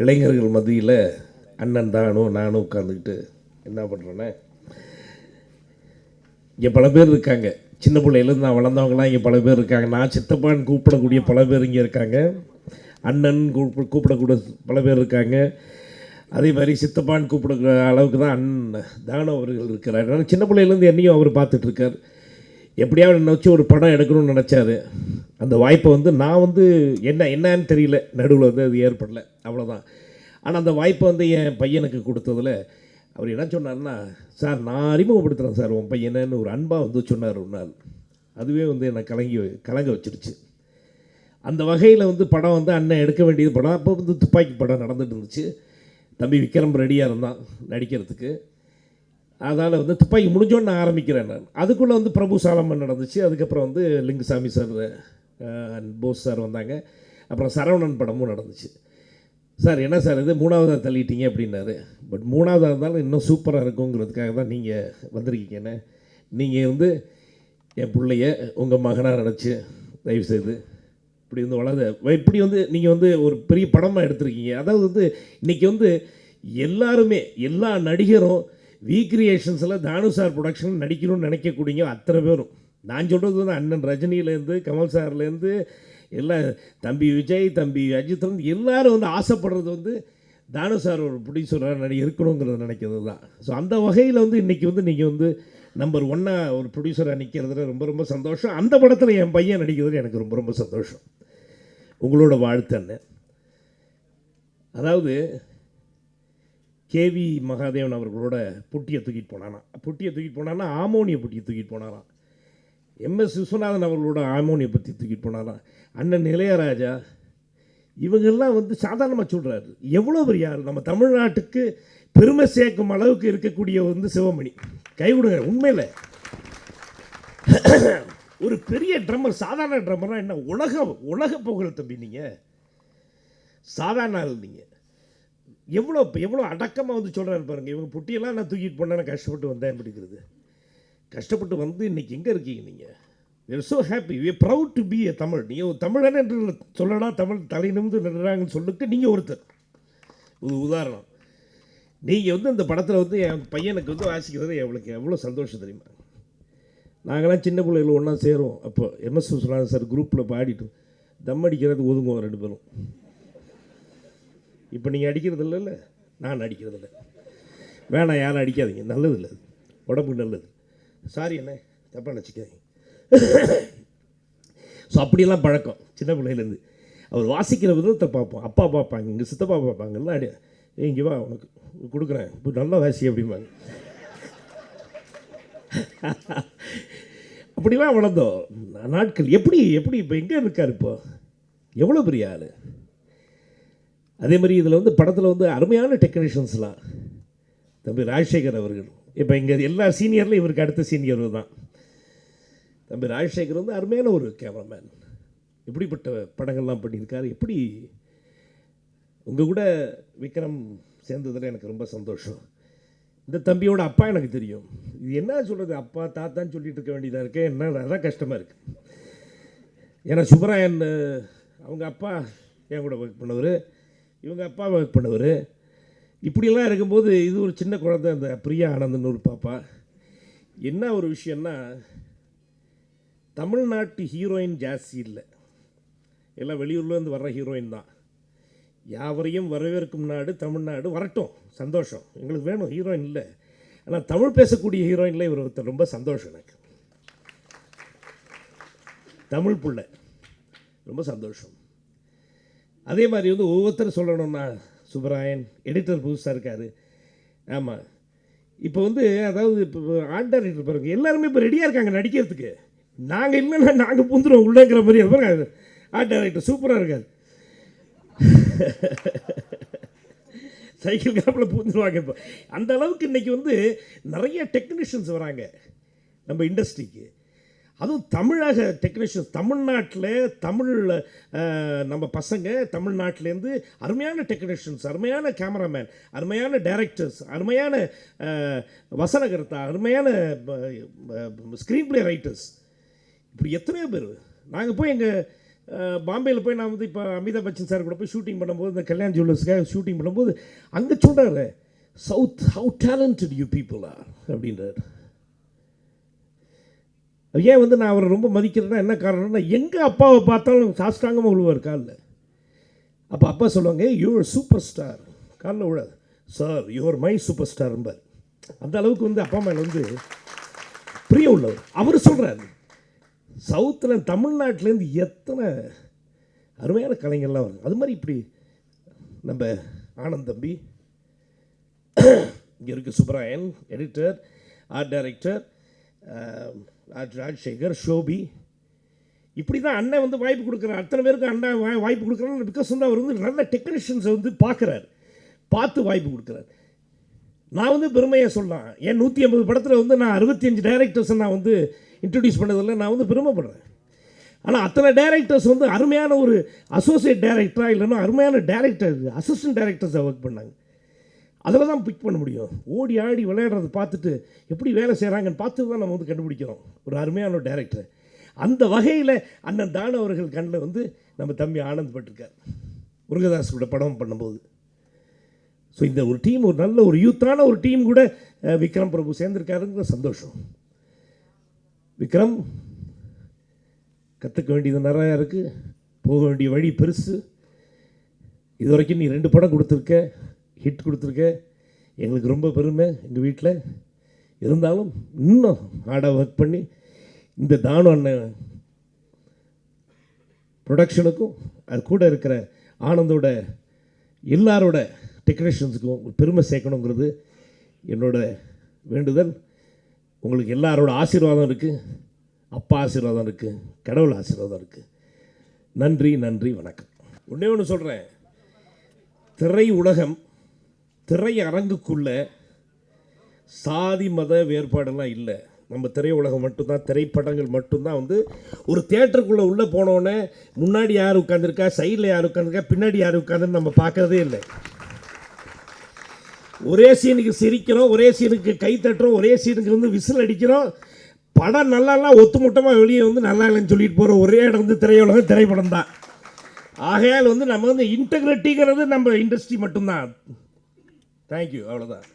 இளைஞர்கள் மத்தியில் அண்ணன் நானும் உட்காந்துக்கிட்டு என்ன பண்ணுறேன்னா, இங்கே பல பேர் இருக்காங்க. சின்ன பிள்ளையிலேருந்து நான் வளர்ந்தவங்களாம் இங்கே பல பேர் இருக்காங்க. நான் சித்தப்பான்னு கூப்பிடக்கூடிய பல பேர் இங்கே இருக்காங்க. அண்ணன் கூப்பிடக்கூடிய பல பேர் இருக்காங்க. அதே மாதிரி சித்தப்பான்னு கூப்பிடுற அளவுக்கு தான் தானு அவர்கள் இருக்கிறார். அதனால் சின்ன பிள்ளையிலேருந்து என்னையும் அவர் பார்த்துட்ருக்கார். எப்படியாவது என்னை வச்சு ஒரு படம் எடுக்கணும்னு நினச்சாரு. அந்த வாய்ப்பை நான் என்னன்னு தெரியல, நடுவில் அது ஏற்படலை, அவ்வளோதான். ஆனால் அந்த வாய்ப்பை என் பையனுக்கு கொடுத்ததில் அவர் என்ன சொன்னார்னா, சார் நான் அறிமுகப்படுத்துகிறேன் சார் உன் பையனன்னு ஒரு அன்பாக சொன்னார் ஒரு நாள். அதுவே என்னை கலங்க வச்சிருச்சு. அந்த வகையில் படம் அண்ணன் எடுக்க வேண்டியது படம். அப்போ துப்பாக்கி படம் நடந்துட்டு இருந்துச்சு. தம்பி விக்ரம் ரெடியாக இருந்தான் நடிக்கிறதுக்கு. அதனால் துப்பாக்கி முடிஞ்சோன்னு நான் ஆரம்பிக்கிறேன். நான் அதுக்குள்ளே பிரபு சாலமன் நடந்துச்சு. அதுக்கப்புறம் லிங்குசாமி சார் போஸ் சார் வந்தாங்க. அப்புறம் சரவணன் படமும் நடந்துச்சு. சார் என்ன சார் இது மூணாவதாக தள்ளிட்டீங்க அப்படின்னாரு. பட் மூணாவதாக இருந்தாலும் இன்னும் சூப்பராக இருக்குங்கிறதுக்காக தான் நீங்கள் வந்திருக்கீங்கன்னு. நீங்கள் என் பிள்ளைய உங்கள் மகனாக நினச்சி தயவுசெய்து இப்படி இப்படி நீங்கள் ஒரு பெரிய படமாக எடுத்திருக்கீங்க. அதாவது இன்றைக்கி எல்லாருமே எல்லா நடிகரும் கிரியேஷன்ஸில் தானு சார் ப்ரொடக்ஷன் நடிக்கணும்னு நினைக்கக்கூடிய அத்தனை பேரும், நான் சொல்கிறது அண்ணன் ரஜினியிலேருந்து கமல் சார்லேருந்து எல்லாம் தம்பி விஜய் தம்பி அஜித் எல்லோரும் ஆசைப்படுறது தானு சார் ஒரு ப்ரொடியூசராக இருக்கணுங்கிறத நினைக்கிறது தான். ஸோ அந்த வகையில் இன்றைக்கி நீங்கள் நம்பர் 1 ஒரு ப்ரொடியூசராக நிற்கிறதுல ரொம்ப ரொம்ப சந்தோஷம். அந்த படத்தில் என் பையன் நடிக்கிறது எனக்கு ரொம்ப ரொம்ப சந்தோஷம். உங்களோட வாழ்த்தன்னு. அதாவது கேவி மகாதேவன் அவர்களோட புட்டியை தூக்கிட்டு போனானா ஆமோனியை புட்டியை தூக்கிட்டு போனாராம். எம்எஸ் விஸ்வநாதன் அவர்களோட ஆமோனியை பற்றி தூக்கிட்டு போனாராம். அண்ணன் இளையராஜா இவங்கெல்லாம் சாதாரணமாக சொல்கிறாரு. எவ்வளோ பெரிய ஆள், நம்ம தமிழ்நாட்டுக்கு பெருமை சேர்க்கும் அளவுக்கு இருக்கக்கூடிய சிவமணி. கைவிடுங்க, உண்மையில் ஒரு பெரிய ட்ரம்மர். சாதாரண ட்ரம்மர்னால் என்ன, உலக புகழ் தம்பி. நீங்கள் சாதாரண ஆள். நீங்கள் எவ்வளோ அடக்கமாக சொல்கிறாரு பாருங்கள். இவங்க புட்டியெல்லாம் நான் தூக்கிட்டு போனேன், கஷ்டப்பட்டு வந்தேன் பிடிக்கிறது. கஷ்டப்பட்டு இன்றைக்கி எங்கே இருக்கீங்க நீங்கள்? we are so happy, we are proud to be a Tamil. நீங்கள் ஒரு தமிழன் என்று சொல்லலாம், தமிழ் தலை நிமிர்ந்து நின்றாங்கன்னு சொல்லிட்டு நீங்கள் ஒருத்தர் ஒரு உதாரணம். நீங்கள் இந்த படத்தில் என் பையனுக்கு வாசிக்கிறது எவ்வளோ சந்தோஷம் தெரியுமா? நாங்களாம் சின்ன பிள்ளைகள் ஒன்றா சேருவோம். அப்போ எம்எஸ் விஸ்வநாதன் சார் குரூப்பில் பாடிட்டு தம் அடிக்கிறது ஒதுங்குவோம் 2 பேரும். இப்போ நீங்கள் அடிக்கிறது இல்லைல்ல, நான் அடிக்கிறது இல்லை. வேணாம், யாரும் அடிக்காதீங்க, நல்லது இல்லை, உடம்புக்கு நல்லது. சாரி என்ன தப்பாக நினச்சிக்காதீங்க. ஸோ அப்படியெல்லாம் பழக்கம் சின்ன பிள்ளையிலேருந்து. அவர் வாசிக்கிற விதத்தை பார்ப்போம். அப்பா பார்ப்பாங்க, இங்கே சித்தப்பா பார்ப்பாங்க, எல்லாம் இங்கே வா உனக்கு கொடுக்குறேன், இப்போ நல்லா வாசி அப்படிம்பாங்க. அப்படிலாம் வளர்ந்தோம் நாட்கள். எப்படி இப்போ எங்கே இருக்கார்? இப்போ எவ்வளோ பெரிய ஆள். அதே மாதிரி இதில் படத்தில் அருமையான டெக்னீஷியன்ஸ்லாம். தம்பி ராஜசேகர் அவர்கள் இப்போ இங்கே எல்லா சீனியரில் இவருக்கு அடுத்த சீனியர் தான். தம்பி ராஜசேகர் அருமையான ஒரு கேமராமேன். இப்படிப்பட்ட படங்கள்லாம் பண்ணியிருக்காரு. எப்படி உங்கள் கூட விக்ரம் சேர்ந்ததில் எனக்கு ரொம்ப சந்தோஷம். இந்த தம்பியோட அப்பா எனக்கு தெரியும். இது என்ன சொல்கிறது, அப்பா தாத்தான்னு சொல்லிட்டு இருக்க வேண்டியதாக இருக்கு. என்ன அதான் கஷ்டமாக இருக்குது. ஏன்னா சுப்பராயன் அவங்க அப்பா என் கூட ஒர்க் பண்ணவர், இவங்க அப்பா ஒர்க் பண்ணவர். இப்படியெல்லாம் இருக்கும்போது இது ஒரு சின்ன குழந்தை, அந்த பிரியா ஆனந்தன் ஒரு பாப்பா. என்ன ஒரு விஷயம்னா, தமிழ்நாட்டு ஹீரோயின் ஜாஸ்தி இல்லை, எல்லாம் வெளியூர்லேருந்து வர்ற ஹீரோயின் தான். யாவரையும் வரவேற்கும் நாடு தமிழ்நாடு. வரட்டும், சந்தோஷம், எங்களுக்கு வேணும் ஹீரோயின் இல்லை. ஆனால் தமிழ் பேசக்கூடிய ஹீரோயினில் இவர் ஒருத்தர் ரொம்ப சந்தோஷம் எனக்கு. தமிழ் பிள்ளை ரொம்ப சந்தோஷம். அதே மாதிரி ஒவ்வொருத்தரும் சொல்லணும்னா, சுப்பராயன் எடிட்டர் புதுசாக இருக்கார். ஆமாம், இப்போ அதாவது இப்போ ஆர்ட் டைரக்டர் பாருங்க, எல்லாருமே இப்போ ரெடியாக இருக்காங்க நடிக்கிறதுக்கு. நாங்கள் இல்லைன்னா நாங்கள் பூந்துடுவோம் உள்ளேங்கிற மாதிரி. அது பாருங்க, ஆர்ட் டைரக்டர் சூப்பராக இருக்கார். சைக்கிள் காப்பில் பூந்துடுவாங்க. இப்போ அந்த அளவுக்கு இன்றைக்கி நிறைய டெக்னீஷியன்ஸ் வராங்க நம்ம இண்டஸ்ட்ரிக்கு. அதுவும் தமிழக டெக்னீஷியன்ஸ். தமிழ்நாட்டில் நம்ம பசங்க தமிழ்நாட்டிலேருந்து அருமையான டெக்னீஷியன்ஸ், அருமையான கேமராமேன், அருமையான டைரக்டர்ஸ், அருமையான வசனகர்த்தா, அருமையான ஸ்க்ரீன் பிளே ரைட்டர்ஸ், இப்படி எத்தனையோ பேர். நாங்கள் போய் எங்கள் பாம்பேயில் போய் நான் வந்து இப்போ அமிதாப் பச்சன் சார் கூட போய் ஷூட்டிங் பண்ணும்போது இந்த கல்யாண் ஜுவல்லர்ஸ்க்காக ஷூட்டிங் பண்ணும்போது அங்கே சொல்கிறாரு, south how talented you people are அப்படின்றார். ஏன் வந்து நான் அவரை ரொம்ப மதிக்கிறேன்னா என்ன காரணம்னா, எங்கள் அப்பாவை பார்த்தாலும் சாஸ்தாங்கமாக விழுவார் காலில். அப்போ அப்பா சொல்லுவாங்க, யூஆர் சூப்பர் ஸ்டார், காலில் விழாது சார், யூஆர் மை சூப்பர் ஸ்டார்ம்பார். அந்த அளவுக்கு வந்து அப்பா மேலே வந்து பிரியம் உள்ளவர். அவர் சொல்கிறார், சவுத்தில் தமிழ்நாட்டிலேருந்து எத்தனை அருமையான கலைஞர்லாம் வரும். அது மாதிரி இப்படி நம்ம ஆனந்த் தம்பி, இங்கே இருக்குது Subrayan editor, art director, Rajasekar, Shobi, இப்படி தான் அண்ணன் வந்து வாய்ப்பு கொடுக்குறாரு. அத்தனை பேருக்கு அண்ணன் வாய்ப்பு கொடுக்குறாரு. பிகாஸ் வந்து அவர் வந்து நல்ல டெக்னீஷியன்ஸை வந்து பார்க்குறாரு, பார்த்து வாய்ப்பு கொடுக்குறாரு. நான் வந்து பெருமையாக சொல்லலாம், என் 150 படத்தில் வந்து நான் 65 டைரக்டர்ஸை நான் வந்து இன்ட்ரடியூஸ் பண்ணதில் நான் வந்து பெருமைப்படுறேன். ஆனால் அத்தனை டைரக்டர்ஸ் வந்து அருமையான ஒரு அசோசியேட் டைரக்டராக இல்லைன்னா அருமையான டைரக்டர், அசிஸ்டன்ட் டைரக்டர்ஸை ஒர்க் பண்ணாங்க. அதில் தான் பிக் பண்ண முடியும். ஓடி ஆடி விளையாடுறதை பார்த்துட்டு எப்படி வேலை செய்கிறாங்கன்னு பார்த்து தான் நம்ம வந்து கண்டுபிடிக்கிறோம் ஒரு அருமையான டைரக்டர். அந்த வகையில் அண்ணன் தானு அவர்கள் கண்ணில் வந்து நம்ம தம்பி ஆனந்த் பட்டிருக்கார் முருகதாஸ் கூட படம் பண்ணும்போது. ஸோ இந்த ஒரு டீம், ஒரு நல்ல ஒரு யூத்தான ஒரு டீம் கூட விக்ரம் பிரபு சேர்ந்துருக்காருங்கிற சந்தோஷம். விக்ரம், கற்றுக்க வேண்டியது நிறையா இருக்குது, போக வேண்டிய வழி பெருசு. இது வரைக்கும் நீ 2 படம் கொடுத்துருக்க, ஹிட் கொடுத்துருக்க, எங்களுக்கு ரொம்ப பெருமை எங்கள் வீட்டில். இருந்தாலும் இன்னும் ஹார்டாக ஒர்க் பண்ணி இந்த தானு அண்ணன் ப்ரொடக்ஷனுக்கும் அது கூட இருக்கிற ஆனந்தோட எல்லாரோட டெக்னீஷியன்ஸுக்கும் பெருமை சேர்க்கணுங்கிறது என்னோட வேண்டுதல். உங்களுக்கு எல்லாரோட ஆசீர்வாதம் இருக்குது, அப்பா ஆசீர்வாதம் இருக்குது, கடவுள் ஆசீர்வாதம் இருக்குது. நன்றி நன்றி வணக்கம். ஒன்றே ஒன்று சொல்கிறேன், திரை உலகம், திரை அரங்குக்குள்ள சாதி மத வேறுபாடெல்லாம் இல்லை. நம்ம திரையுலகம் மட்டும்தான், திரைப்படங்கள் மட்டும்தான் வந்து ஒரு தியேட்டருக்குள்ளே உள்ளே போனோடனே முன்னாடி யார் உட்காந்துருக்கா, சைடில் யார் உட்காந்துருக்கா, பின்னாடி யார் உட்காந்துன்னு நம்ம பார்க்குறதே இல்லை. ஒரே சீனுக்கு சிரிக்கிறோம், ஒரே சீனுக்கு கை தட்டுறோம், ஒரே சீனுக்கு வந்து விசில் அடிக்கிறோம். படம் நல்லாலாம் ஒத்துமொட்டமாக வெளியே வந்து நல்லா இல்லைன்னு சொல்லிட்டு போகிற ஒரே இடம் வந்து திரையுலகம், திரைப்படம் தான். ஆகையால் வந்து நம்ம வந்து இன்டெகிரிட்டிங்கிறது நம்ம இண்டஸ்ட்ரி மட்டும்தான். தேங்க்யூ, அவ்வளோதான்.